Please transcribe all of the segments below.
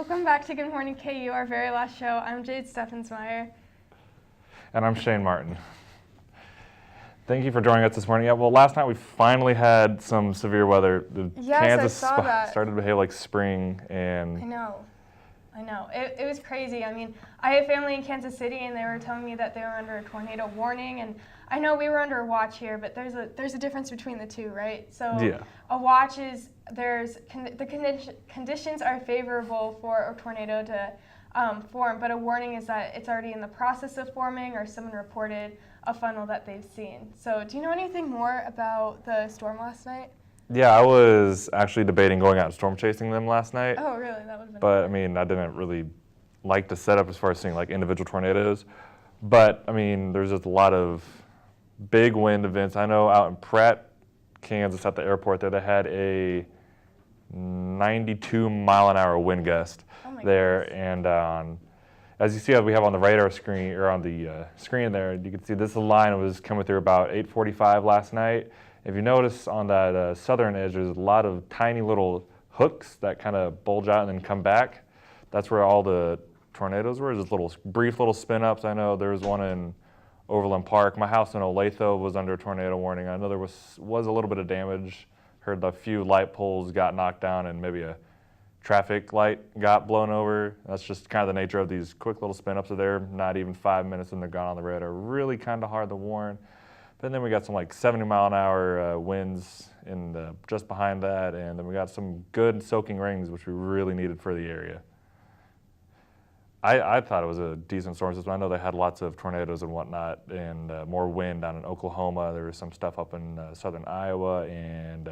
Welcome back to Good Morning KU, our very last show. I'm Jade Steffensmeyer. And I'm Shane Martin. Thank you for joining us this morning. Yeah, well, last night we finally had some severe weather. Kansas started to behave like spring, and I know. It was crazy. I mean, I have family in Kansas City, and they were telling me that they were under a tornado warning, and I know we were under a watch here, but there's a difference between the two, right? So yeah. A watch is the conditions are favorable for a tornado to form, but a warning is that it's already in the process of forming, or someone reported a funnel that they've seen. So do you know anything more about the storm last night? Yeah, I was actually debating going out and storm chasing them last night. Oh, really? That would have been But I mean, I didn't really like the setup as far as seeing like individual tornadoes. But I mean, there's just a lot of big wind events. I know out in Pratt, Kansas, at the airport there, they had a 92-mile-an-hour wind gust there. Goodness. And as you see, we have on the radar screen, or on the screen there, you can see this line was coming through about 8:45 last night. If you notice on that southern edge, there's a lot of tiny little hooks that kind of bulge out and then come back. That's where all the tornadoes were, just brief little spin-ups. I know there was one in Overland Park. My house in Olathe was under a tornado warning. I know there was a little bit of damage. Heard a few light poles got knocked down and maybe a traffic light got blown over. That's just kind of the nature of these quick little spin-ups. They're not even 5 minutes and they're gone on the radar. Really kind of hard to warn. But then we got some like 70-mile-an-hour winds just behind that, and then we got some good soaking rains, which we really needed for the area. I thought it was a decent storm system. I know they had lots of tornadoes and whatnot, and more wind down in Oklahoma. There was some stuff up in southern Iowa and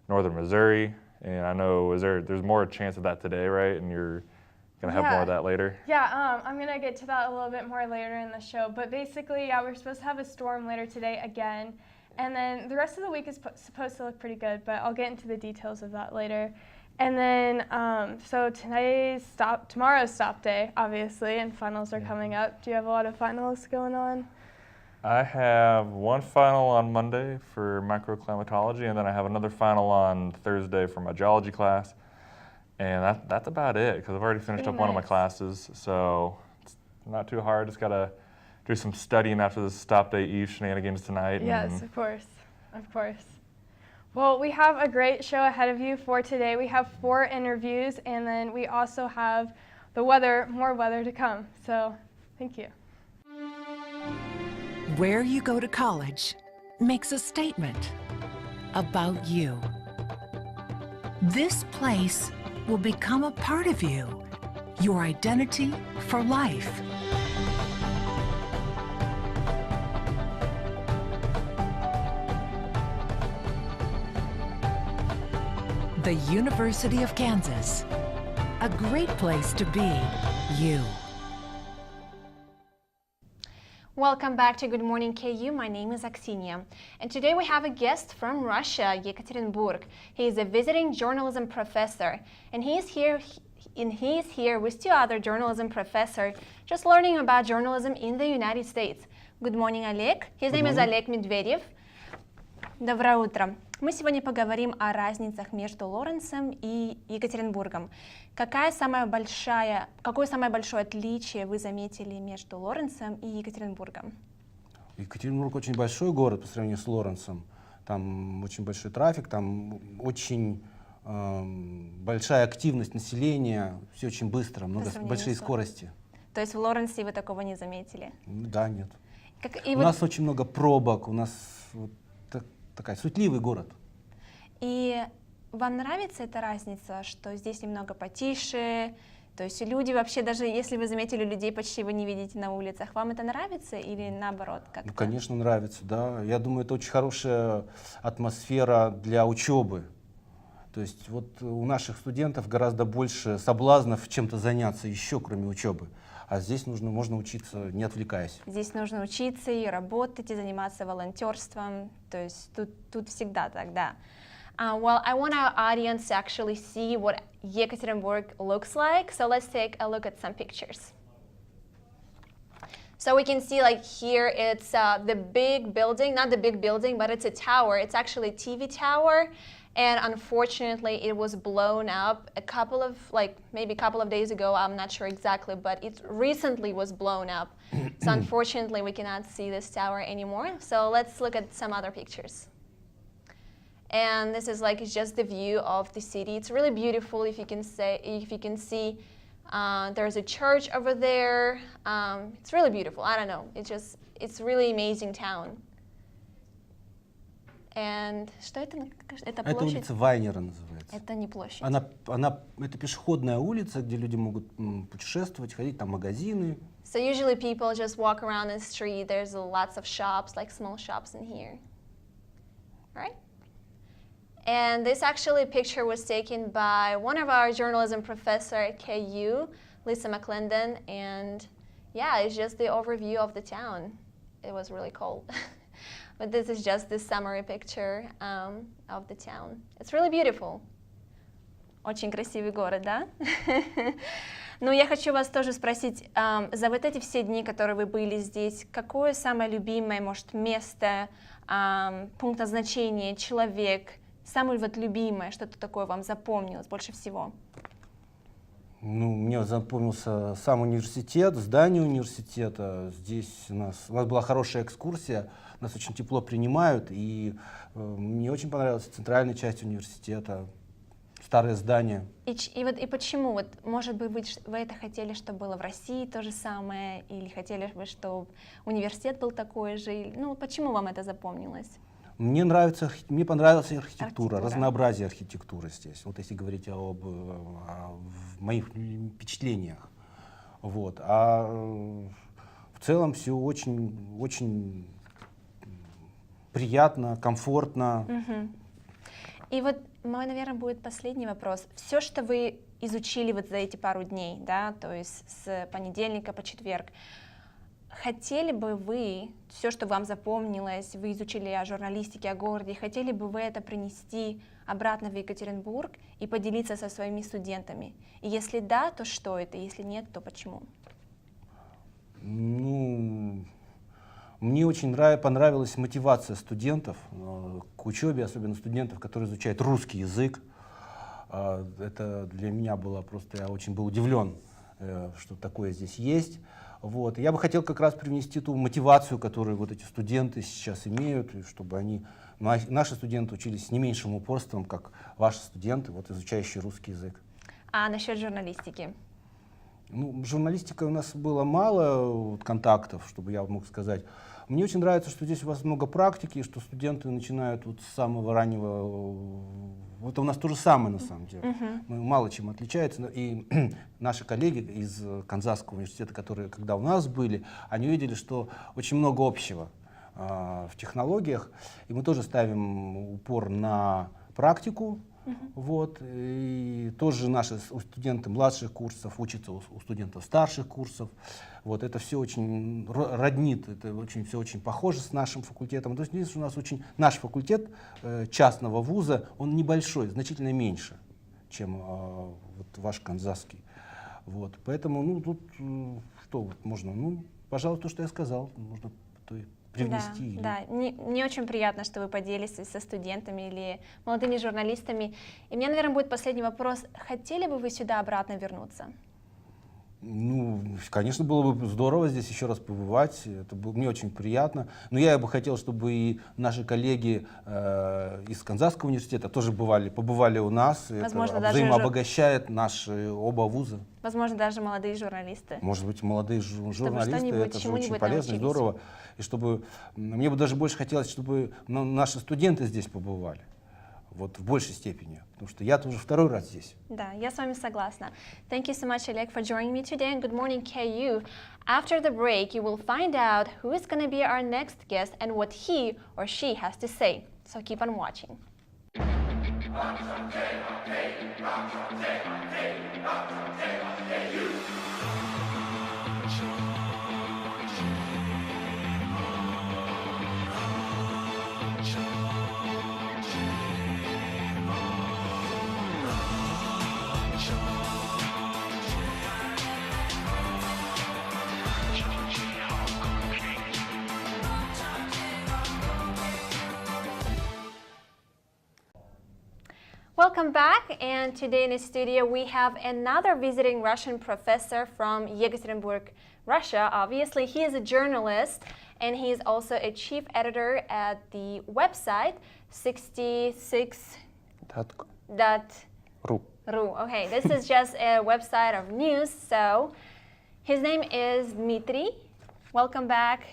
northern Missouri. And I know there's more chance of that today, right? And you're going to have more of that later? Yeah, I'm going to get to that a little bit more later in the show. But basically, yeah, we're supposed to have a storm later today again. And then the rest of the week is supposed to look pretty good, but I'll get into the details of that later. And then, so tomorrow's stop day, obviously, and finals are coming up. Do you have a lot of finals going on? I have one final on Monday for microclimatology, and then I have another final on Thursday for my geology class. And that's about it, because I've already finished up one of my classes, so it's not too hard. Just got to do some studying after the stop day Eve shenanigans tonight. Yes, of course. Well, we have a great show ahead of you for today. We have 4 interviews, and then we also have more weather to come. So, thank you. Where you go to college makes a statement about you. This place will become a part of you, your identity for life. The University of Kansas, a great place to be you. Welcome back to Good Morning KU. My name is Aksiniya, and today we have a guest from Russia, Yekaterinburg. He is a visiting journalism professor, and he is here with 2 other journalism professors, just learning about journalism in the United States. Good morning, Oleg. His name is Oleg Medvedev. Доброе утро. Мы сегодня поговорим о разницах между Лоренсом и Екатеринбургом. Какое самое большое отличие вы заметили между Лоренсом и Екатеринбургом? Екатеринбург очень большой город по сравнению с Лоренсом. Там очень большой трафик, там очень большая активность населения, все очень быстро, большие скорости. То есть в Лоренсе вы такого не заметили? Да, нет. У нас очень много пробок, у нас такой суетливый город. И вам нравится эта разница, что здесь немного потише, то есть люди вообще, даже если вы заметили людей, почти вы не видите на улицах, вам это нравится или наоборот как-то? Ну, конечно, нравится, да. Я думаю, это очень хорошая атмосфера для учебы. То есть вот у наших студентов гораздо больше соблазнов чем-то заняться еще, кроме учебы. А здесь можно учиться, не отвлекаясь. Здесь нужно учиться и работать, и заниматься волонтерством. То есть тут всегда так, да. Well, I want our audience to actually see what Yekaterinburg looks like. So let's take a look at some pictures. So we can see like here it's the big building, not the big building, but it's a tower. It's actually a TV tower. and unfortunately it was blown up a couple of, maybe a couple of days ago, I'm not sure exactly, but it recently was blown up. So unfortunately we cannot see this tower anymore. So let's look at some other pictures. And this is it's just the view of the city. It's really beautiful. If you can see, there's a church over there. It's really beautiful. I don't know. It's really amazing town. And что это? Это Это площадь? улица Вайнера называется. Это не площадь. Это пешеходная улица, где люди могут путешествовать, ходить, там магазины. So usually people just walk around the street. There's lots of shops, like small shops in here. Right? And this actually picture was taken by one of our journalism professor at KU, Lisa McClendon, and yeah, it's just the overview of the town. It was really cold. But this is just the summary picture of the town. It's really beautiful. Очень красивый город, да? Ну, я хочу вас тоже спросить, за вот эти все дни, которые вы были здесь, какое самое любимое, может, место, пункт назначения, человек, самое вот любимое, что-то такое вам запомнилось больше всего? Ну, мне запомнился сам университет, здание университета. Здесь у нас была хорошая экскурсия, нас очень тепло принимают, и мне очень понравилась центральная часть университета, старое здание. И почему? Вот, может быть, вы это хотели, чтобы было в России то же самое, или хотели бы, чтобы университет был такой же? Ну, почему вам это запомнилось? Мне понравилась архитектура, разнообразие архитектуры здесь. Вот если говорить об моих впечатлениях. Вот. А в целом все очень приятно, комфортно. И вот мой, наверное, будет последний вопрос. Все, что вы изучили вот за эти пару дней, да, то есть с понедельника по четверг, хотели бы вы, все, что вам запомнилось, вы изучили о журналистике, о городе, хотели бы вы это принести обратно в Екатеринбург и поделиться со своими студентами? И если да, то что это? Если нет, то почему? Ну, мне очень понравилась мотивация студентов к учебе, особенно студентов, которые изучают русский язык. Это для меня было просто, я очень был удивлен, что такое здесь есть. Вот. Я бы хотел как раз привнести ту мотивацию, которую вот эти студенты сейчас имеют, и чтобы наши студенты учились с не меньшим упорством, как ваши студенты, вот, изучающие русский язык. А насчет журналистики? Ну, журналистика у нас было мало контактов, чтобы я мог сказать. Мне очень нравится, что здесь у вас много практики, что студенты начинают вот с самого раннего. Вот у нас то же самое на самом деле. Мы мало чем отличается. И наши коллеги из Канзасского университета, которые когда у нас были, они увидели, что очень много общего в технологиях. И мы тоже ставим упор на практику. Вот, и тоже наши студенты младших курсов учатся у студентов старших курсов. Вот, это все очень роднит, это все очень похоже с нашим факультетом. То есть здесь у нас наш факультет частного вуза, он небольшой, значительно меньше, чем вот ваш канзасский. Вот, поэтому, ну, тут что вот можно, ну, пожалуй, то, что я сказал, можно привнести. Да, мне очень приятно, что вы поделились со студентами или молодыми журналистами. И у меня, наверное, будет последний вопрос. Хотели бы вы сюда обратно вернуться? Ну, конечно, было бы здорово здесь еще раз побывать. Это было мне очень приятно. Но я бы хотел, чтобы и наши коллеги из Канзасского университета тоже побывали у нас. Возможно, это даже взаимообогащает наши оба вуза. Возможно, даже молодые журналисты. Может быть, молодые журналисты, это же очень полезно и научились. здорово. И чтобы мне бы даже больше хотелось, чтобы наши студенты здесь побывали. Вот в большей степени, потому что я уже второй раз здесь. Да, я с вами согласна. Thank you so much, Oleg, for joining me today, and good morning, KU. After the break, you will find out who is going to be our next guest and what he or she has to say. So keep on watching. welcome back. And today in the studio we have another visiting Russian professor from Yekaterinburg, Russia. Obviously, he is a journalist and he is also a chief editor at the website 66.ru. Okay, this is just a website of news. So his name is Dmitry. Welcome back.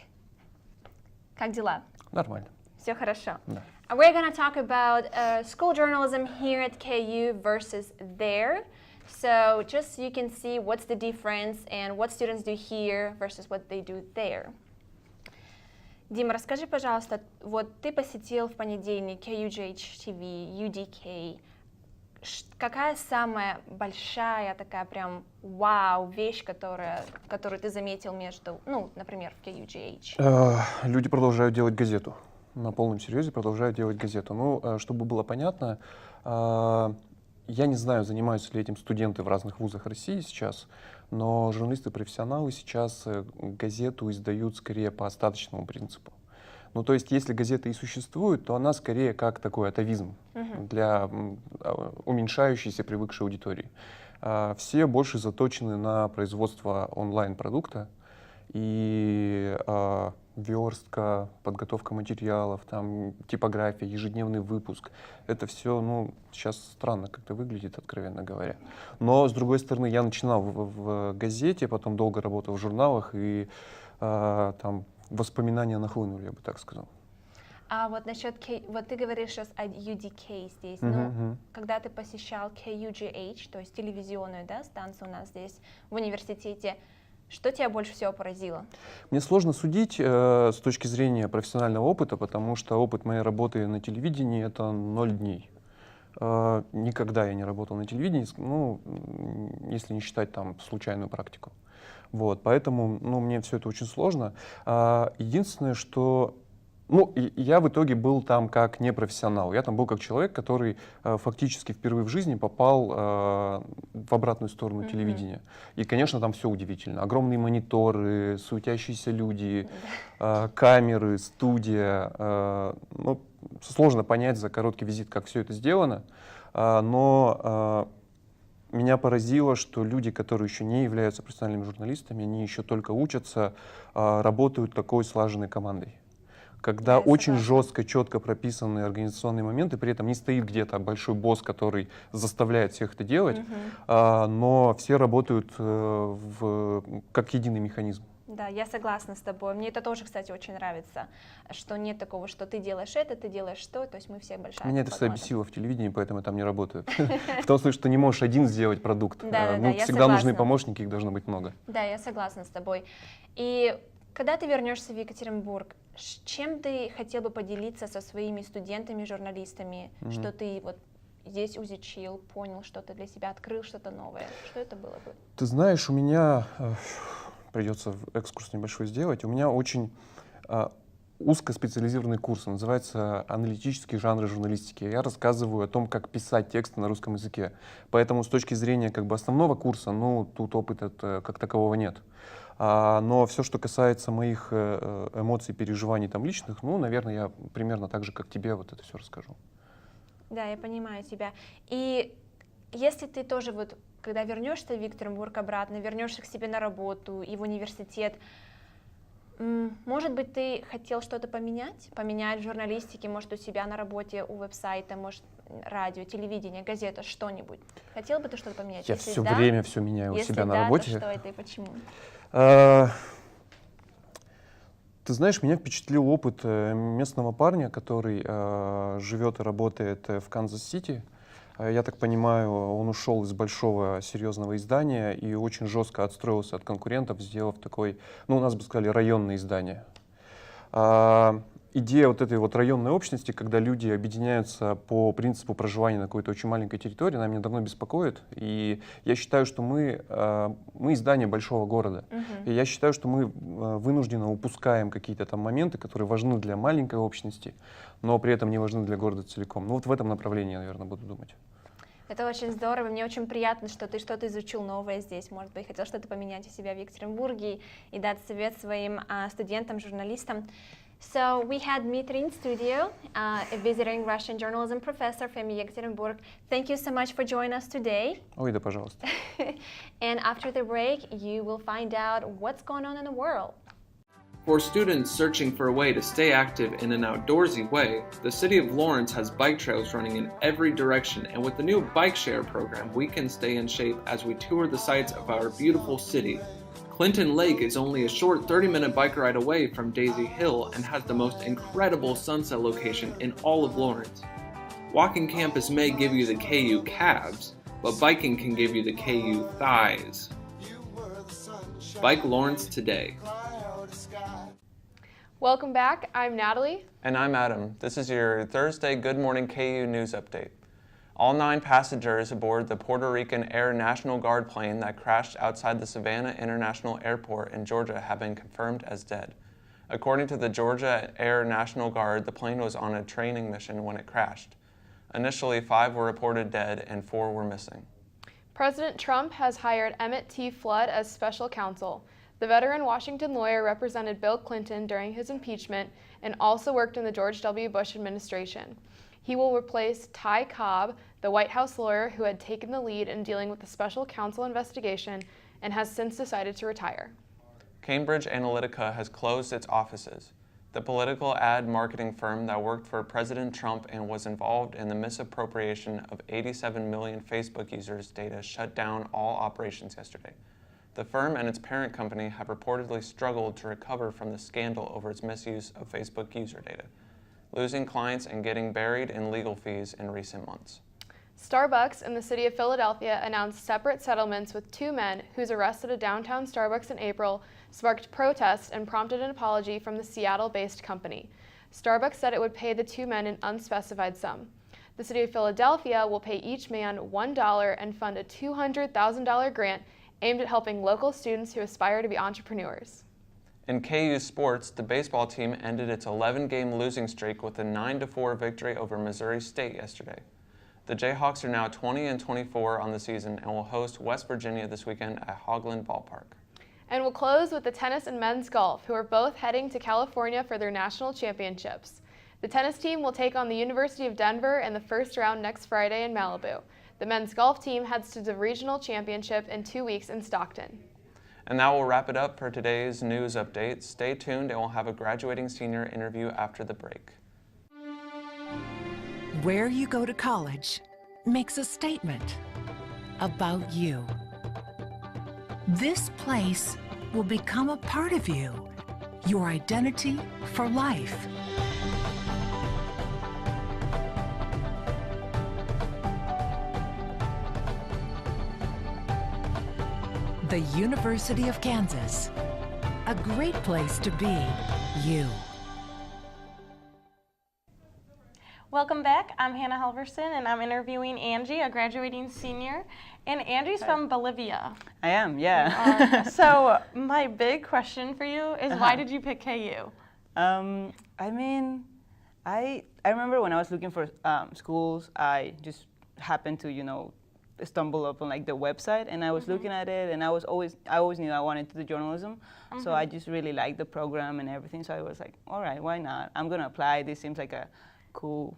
Как дела? Нормально. Все хорошо. Да. We're going to talk about school journalism here at KU versus there. So just so you can see what's the difference and what students do here versus what they do there. Дима, расскажи, пожалуйста, вот ты посетил в понедельник KUGH-TV, UDK. Какая самая большая такая прям вау вещь, которую ты заметил между, ну, например, в KUGH? Люди продолжают делать газету. На полном серьезе продолжают делать газету. Ну, чтобы было понятно, я не знаю, занимаются ли этим студенты в разных вузах России сейчас, но журналисты-профессионалы сейчас газету издают скорее по остаточному принципу. Ну, то есть, если газета и существует, то она скорее как такой атовизм для уменьшающейся привыкшей аудитории. Все больше заточены на производство онлайн-продукта и верстка, подготовка материалов, там, типография, ежедневный выпуск. Это все, ну, сейчас странно как-то выглядит, откровенно говоря. Но, с другой стороны, я начинал в газете, потом долго работал в журналах, и там воспоминания нахлынули, я бы так сказал. А вот насчет, вот ты говоришь сейчас о UDK здесь, ну, когда ты посещал KUGH, то есть телевизионную, да, станцию у нас здесь в университете, что тебя больше всего поразило? Мне сложно судить с точки зрения профессионального опыта, потому что опыт моей работы на телевидении — это 0 дней. Никогда я не работал на телевидении, ну, если не считать там случайную практику. Вот, поэтому, ну, мне все это очень сложно. Единственное, что... Ну, я в итоге был там как непрофессионал. Я там был как человек, который фактически впервые в жизни попал в обратную сторону телевидения. И, конечно, там все удивительно. Огромные мониторы, суетящиеся люди, камеры, студия. Ну, сложно понять за короткий визит, как все это сделано. Но меня поразило, что люди, которые еще не являются профессиональными журналистами, они еще только учатся, работают такой слаженной командой. Когда очень жестко, четко прописаны организационные моменты, при этом не стоит где-то большой босс, который заставляет всех это делать, но все работают как единый механизм. Да, я согласна с тобой. Мне это тоже, кстати, очень нравится, что нет такого, что ты делаешь это, ты делаешь то, то есть мы все большая. Меня это всегда бесило в телевидении, поэтому я там не работаю. В том смысле, что не можешь один сделать продукт. Всегда нужны помощники, их должно быть много. Да, я согласна с тобой. И когда ты вернешься в Екатеринбург, чем ты хотел бы поделиться со своими студентами, журналистами, что ты вот здесь изучил, понял что-то для себя, открыл что-то новое? Что это было бы? Ты знаешь, у меня, придется экскурс небольшой сделать, у меня очень узкоспециализированный курс, называется «Аналитические жанры журналистики». Я рассказываю о том, как писать тексты на русском языке. Поэтому с точки зрения как бы основного курса, ну, тут опыта как такового нет. Но все, что касается моих эмоций, переживаний там личных, ну, наверное, я примерно так же, как тебе, вот это все расскажу. Да, я понимаю тебя. И если ты тоже вот, когда вернешься в Екатеринбург обратно, вернешься к себе на работу и в университет, может быть, ты хотел что-то поменять? Поменять в журналистике, может, у себя на работе, у веб-сайта, может, радио, телевидение, газета, что-нибудь. Хотел бы ты что-то поменять? Я все время все меняю у себя на работе. Если да, то что это и почему? Ты знаешь, меня впечатлил опыт местного парня, который живет и работает в Канзас-Сити. Я так понимаю, он ушел из большого серьезного издания и очень жестко отстроился от конкурентов, сделав такой, ну, у нас бы сказали, районное издание. Идея вот этой вот районной общности, когда люди объединяются по принципу проживания на какой-то очень маленькой территории, она меня давно беспокоит. И я считаю, что мы издание большого города. И я считаю, что мы вынужденно упускаем какие-то там моменты, которые важны для маленькой общности, но при этом не важны для города целиком. Ну вот в этом направлении я, наверное, буду думать. Это очень здорово, мне очень приятно, что ты что-то изучил новое здесь, может быть, хотел что-то поменять у себя в Екатеринбурге и дать совет своим студентам, журналистам. So we had Dmitry in studio, a visiting Russian journalism professor from Yekaterinburg. Thank you so much for joining us today. Ой, да пожалуйста. And after the break, you will find out what's going on in the world. For students searching for a way to stay active in an outdoorsy way, the city of Lawrence has bike trails running in every direction, and with the new bike share program, we can stay in shape as we tour the sights of our beautiful city. Clinton Lake is only a short 30-minute bike ride away from Daisy Hill and has the most incredible sunset location in all of Lawrence. Walking campus may give you the KU calves, but biking can give you the KU thighs. Bike Lawrence today. Welcome back. I'm Natalie. And I'm Adam. This is your Thursday Good Morning KU news update. All 9 passengers aboard the Puerto Rican Air National Guard plane that crashed outside the Savannah International Airport in Georgia have been confirmed as dead. According to the Georgia Air National Guard, the plane was on a training mission when it crashed. Initially, 5 were reported dead and 4 were missing. President Trump has hired Emmett T. Flood as special counsel. The veteran Washington lawyer represented Bill Clinton during his impeachment and also worked in the George W. Bush administration. He will replace Ty Cobb, the White House lawyer who had taken the lead in dealing with the special counsel investigation and has since decided to retire. Cambridge Analytica has closed its offices. The political ad marketing firm that worked for President Trump and was involved in the misappropriation of 87 million Facebook users' data shut down all operations yesterday. The firm and its parent company have reportedly struggled to recover from the scandal over its misuse of Facebook user data, losing clients and getting buried in legal fees in recent months. Starbucks in the city of Philadelphia announced separate settlements with 2 men whose arrest at a downtown Starbucks in April sparked protests and prompted an apology from the Seattle-based company. Starbucks said it would pay the 2 men an unspecified sum. The city of Philadelphia will pay each man $1 and fund a $200,000 grant aimed at helping local students who aspire to be entrepreneurs. In KU sports, the baseball team ended its 11-game losing streak with a 9-4 victory over Missouri State yesterday. The Jayhawks are now 20-24 on the season and will host West Virginia this weekend at Hoagland Ballpark. And we'll close with the tennis and men's golf, who are both heading to California for their national championships. The tennis team will take on the University of Denver in the first round next Friday in Malibu. The men's golf team heads to the regional championship in 2 weeks in Stockton. And that will wrap it up for today's news update. Stay tuned and we'll have a graduating senior interview after the break. Where you go to college makes a statement about you. This place will become a part of you, your identity for life. The University of Kansas, a great place to be you. Welcome back. I'm Hannah Halverson, and I'm interviewing Angie, a graduating senior. And Angie's from Bolivia. I am, yeah. So my big question for you is, why did you pick KU? I mean, I remember when I was looking for schools, I just happened to, stumble upon like the website, and I was looking at it, and I always knew I wanted to do journalism. So I just really liked the program and everything. So I was like, all right, why not? I'm gonna apply. This seems like a cool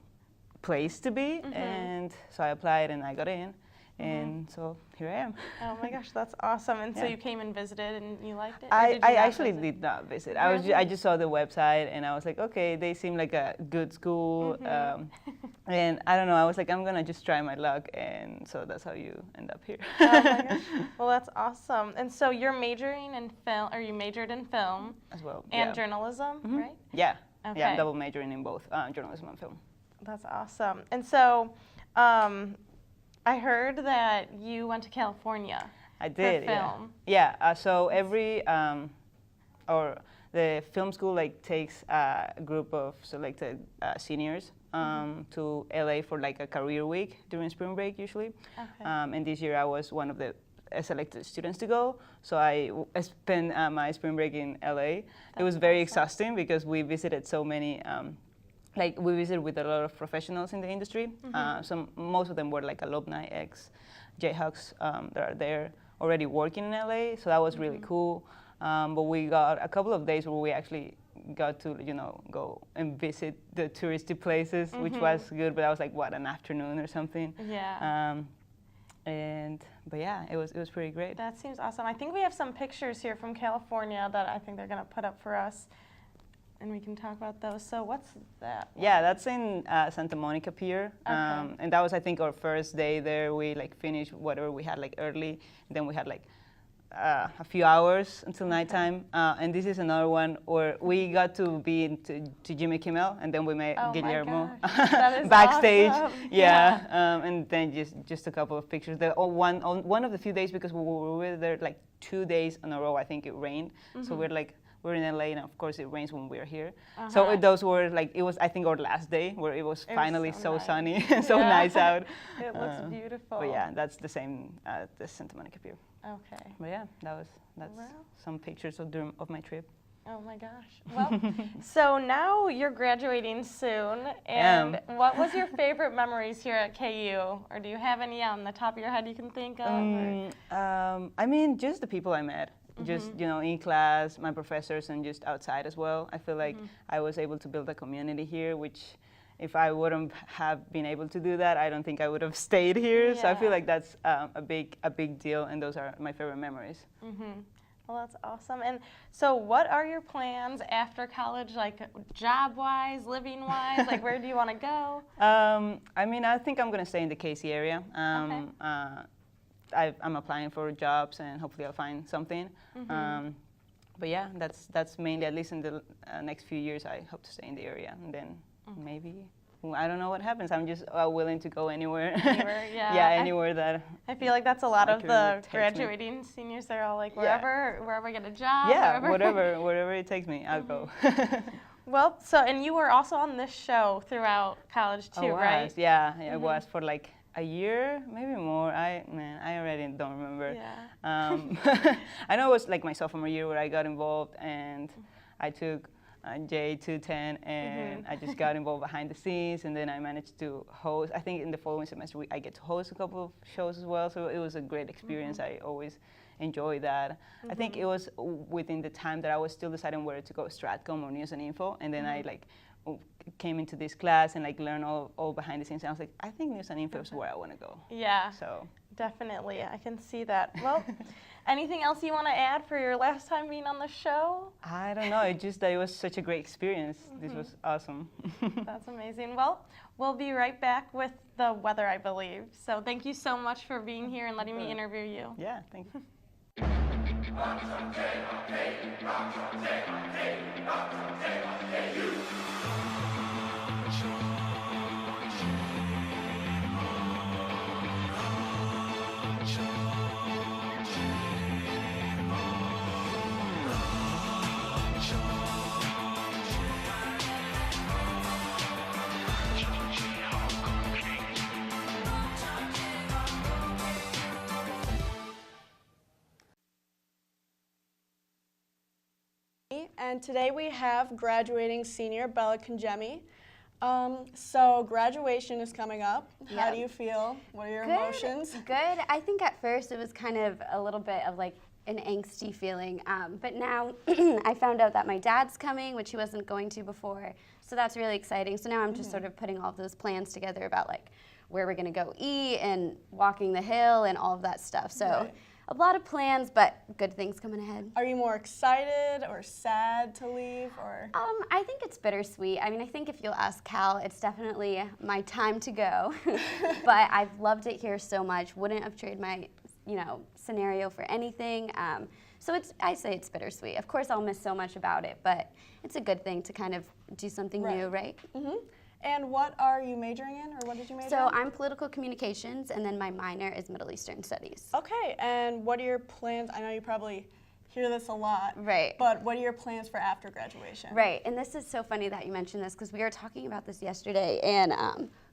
place to be, and so I applied and I got in, and so here I am. Oh my gosh, that's awesome! And so Yeah. you came and visited, and you liked it? I actually did not visit. I just saw the website, and I was like, okay, they seem like a good school, and I don't know. I was like, I'm gonna just try my luck, and so that's how you end up here. Oh my gosh. Well, that's awesome. And so you're majoring in film, or you majored in film As well. and Yeah. journalism, right? Yeah. Okay. Yeah. I'm double majoring in both journalism and film. That's awesome. And so, I heard that you went to California. I did. For film. Yeah. So every or the film school takes a group of selected seniors to LA for like a career week during spring break usually. Okay. And this year I was one of the selected students to go. So I spent my spring break in LA. It was very exhausting because we visited so many. We visited with a lot of professionals in the industry. Most of them were like alumni, ex-Jayhawks that are there already working in LA. So that was really cool. But we got a couple of days where we actually got to, go and visit the touristy places, which was good. But that was like what, an afternoon or something. Yeah. But yeah, it was pretty great. That seems awesome. I think we have some pictures here from California that I think they're gonna put up for us, and we can talk about those. So what's that one? Yeah, that's in Santa Monica Pier, Okay. and that was, I think, our first day there. We like finished whatever we had like early, and then we had like a few hours until nighttime. And this is another one where we got to be to Jimmy Kimmel, and then we met Oh my Guillermo gosh, that is backstage. awesome. Yeah, and then just a couple of pictures. One of the few days, because we were there like 2 days in a row. I think it rained, so we're in LA, and of course it rains when we're here. So those were like, it was, I think, our last day where it was finally so nice. sunny and so nice out. It looks beautiful. But yeah, that's the same at the Santa Monica Pier. Okay. But yeah, that's Wow. some pictures of my trip. Oh my gosh. Well, so now you're graduating soon, and what was your favorite memories here at KU? Or do you have any on the top of your head you can think of? I mean, just the people I met. Just, in class, my professors, and just outside as well. I feel like I was able to build a community here, which if I wouldn't have been able to do that, I don't think I would have stayed here. So I feel like that's a big deal, and those are my favorite memories. Well, that's awesome. And so what are your plans after college, like job-wise, living-wise? Like, where do you want to go? I mean, I think I'm going to stay in the KC area. I'm applying for jobs, and hopefully I'll find something. But yeah, that's mainly, at least in the next few years, I hope to stay in the area, and then maybe, I don't know what happens. I'm just willing to go anywhere. Anywhere, yeah. Yeah, anywhere that. I feel like that's a lot of the takes me. graduating seniors. They're all like, wherever I get a job. Yeah, wherever. wherever it takes me, I'll go. Well, so, and you were also on this show throughout college too, right? Yeah, it was for like a year, maybe more. I already don't remember. Yeah. I know it was like my sophomore year where I got involved, and I took J210, and I just got involved behind the scenes, and then I managed to host. I think in the following semester I get to host a couple of shows as well, so it was a great experience. I always enjoy that. I think it was within the time that I was still deciding whether to go Stratcom or News and Info, and then I like came into this class and like learned all behind the scenes, and I was like, I think News and Info is where I want to go. Yeah. So definitely, I can see that. Well, anything else you want to add for your last time being on the show? I don't know. It just that it was such a great experience. This was awesome. That's amazing. Well, we'll be right back with the weather, I believe. So thank you so much for being here and letting me interview you. Yeah, thank you. And today we have graduating senior Bella Kangemi. So graduation is coming up. How do you feel? What are your emotions? Good. I think at first it was kind of a little bit of like an angsty feeling, but now I found out that my dad's coming, which he wasn't going to before, so that's really exciting. So now I'm just sort of putting all of those plans together about like where we're gonna go eat and walking the hill and all of that stuff. So. A lot of plans, but good things coming ahead. Are you more excited or sad to leave, or? I think it's bittersweet. I mean, I think if you'll ask Cal, it's definitely my time to go. But I've loved it here so much. Wouldn't have traded my, scenario for anything. So I say it's bittersweet. Of course, I'll miss so much about it, but it's a good thing to kind of do something new, right? And what are you majoring in, or what did you major in? So I'm political communications, and then my minor is Middle Eastern Studies. Okay, and what are your plans? I know you probably hear this a lot. Right. But what are your plans for after graduation? Right, and this is so funny that you mentioned this, because we were talking about this yesterday, and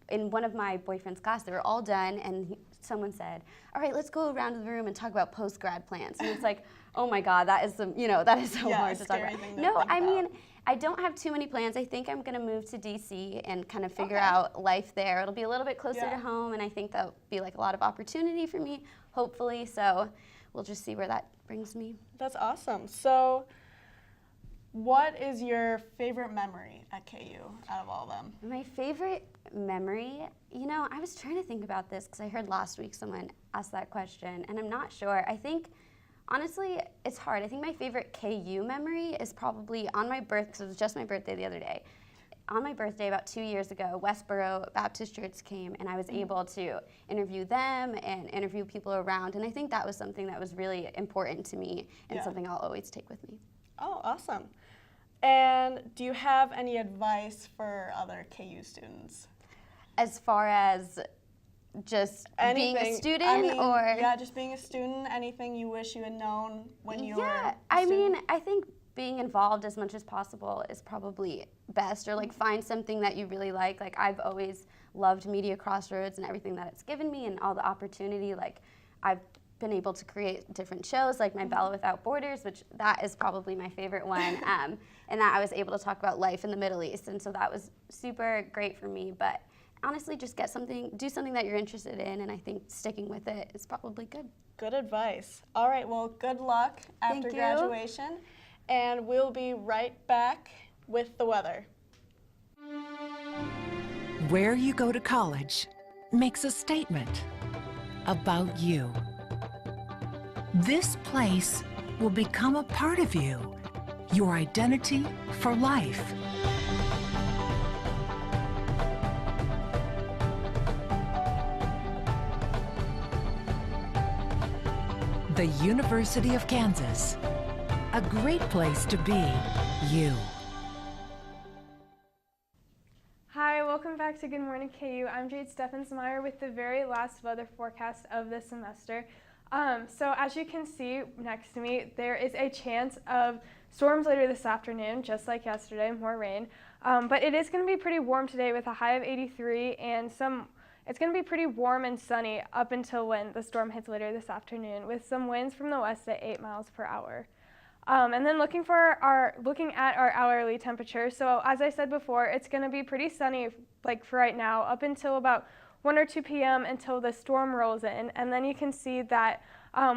in one of my boyfriend's class, they were all done, and someone said, all right, let's go around the room and talk about post-grad plans. And it's like, oh my God, that is so hard to talk about. No, I mean, I don't have too many plans. I think I'm going to move to DC and kind of figure out life there. It'll be a little bit closer to home, and I think that'll be like a lot of opportunity for me, hopefully. So we'll just see where that brings me. That's awesome. So What is your favorite memory at KU out of all of them? My favorite memory, you know, I was trying to think about this because I heard last week someone ask that question, and I'm not sure. I think, honestly, it's hard. I think my favorite KU memory is probably on my birthday, because it was just my birthday the other day. On my birthday about 2 years ago, Westboro Baptist Church came, and I was able to interview them and interview people around, and I think that was something that was really important to me and something I'll always take with me. Oh, awesome. And do you have any advice for other KU students? As far as just being a student, or? Yeah, just being a student, anything you wish you had known when you were a student? I mean, I think being involved as much as possible is probably best, or like find something that you really like. Like I've always loved Media Crossroads and everything that it's given me and all the opportunity. Like I've been able to create different shows like my Bella Without Borders, which that is probably my favorite one, and that I was able to talk about life in the Middle East, and so that was super great for me. But honestly, just do something that you're interested in, and I think sticking with it is probably good. Good advice. All right, well, good luck after graduation. And we'll be right back with the weather. Where you go to college makes a statement about you. This place will become a part of you, your identity for life. The University of Kansas. A great place to be you. Hi, welcome back to Good Morning KU. I'm Jade Steffensmeyer with the very last weather forecast of the semester. So as you can see next to me, there is a chance of storms later this afternoon, just like yesterday, more rain. But it is going to be pretty warm today with a high of 83 and it's going to be pretty warm and sunny up until when the storm hits later this afternoon with some winds from the west at 8 miles per hour. And then looking at our hourly temperature, so as I said before, it's going to be pretty sunny like for right now up until about 1 or 2 p.m. until the storm rolls in, and then you can see that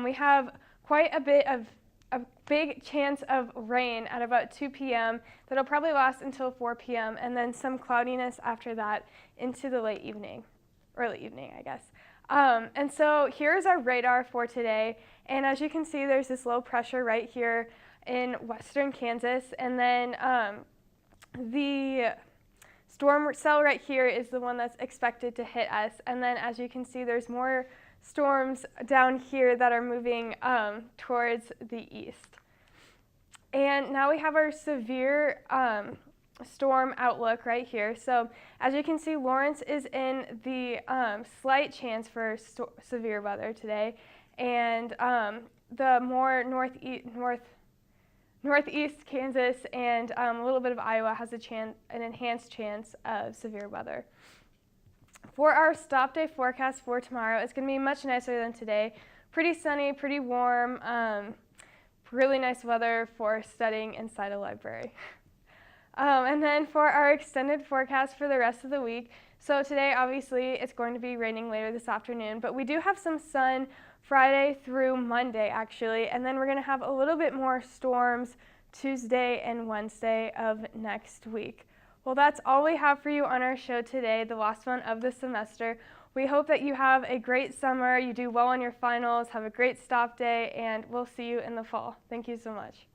we have quite a big chance of rain at about 2 p.m. that'll probably last until 4 p.m. and then some cloudiness after that into the early evening, I guess. And so here's our radar for today, and as you can see, there's this low pressure right here in western Kansas, and then the storm cell right here is the one that's expected to hit us, and then as you can see, there's more storms down here that are moving towards the east. And now we have our severe storm outlook right here. So as you can see, Lawrence is in the slight chance for severe weather today, and the more northeast Kansas and a little bit of Iowa has an enhanced chance of severe weather. For our stop day forecast for tomorrow, it's going to be much nicer than today. Pretty sunny, pretty warm, really nice weather for studying inside a library. And then for our extended forecast for the rest of the week, so today obviously it's going to be raining later this afternoon, but we do have some sun Friday through Monday actually, and then we're going to have a little bit more storms Tuesday and Wednesday of next week. Well, that's all we have for you on our show today, the last one of the semester. We hope that you have a great summer, you do well on your finals, have a great stop day, and we'll see you in the fall. Thank you so much.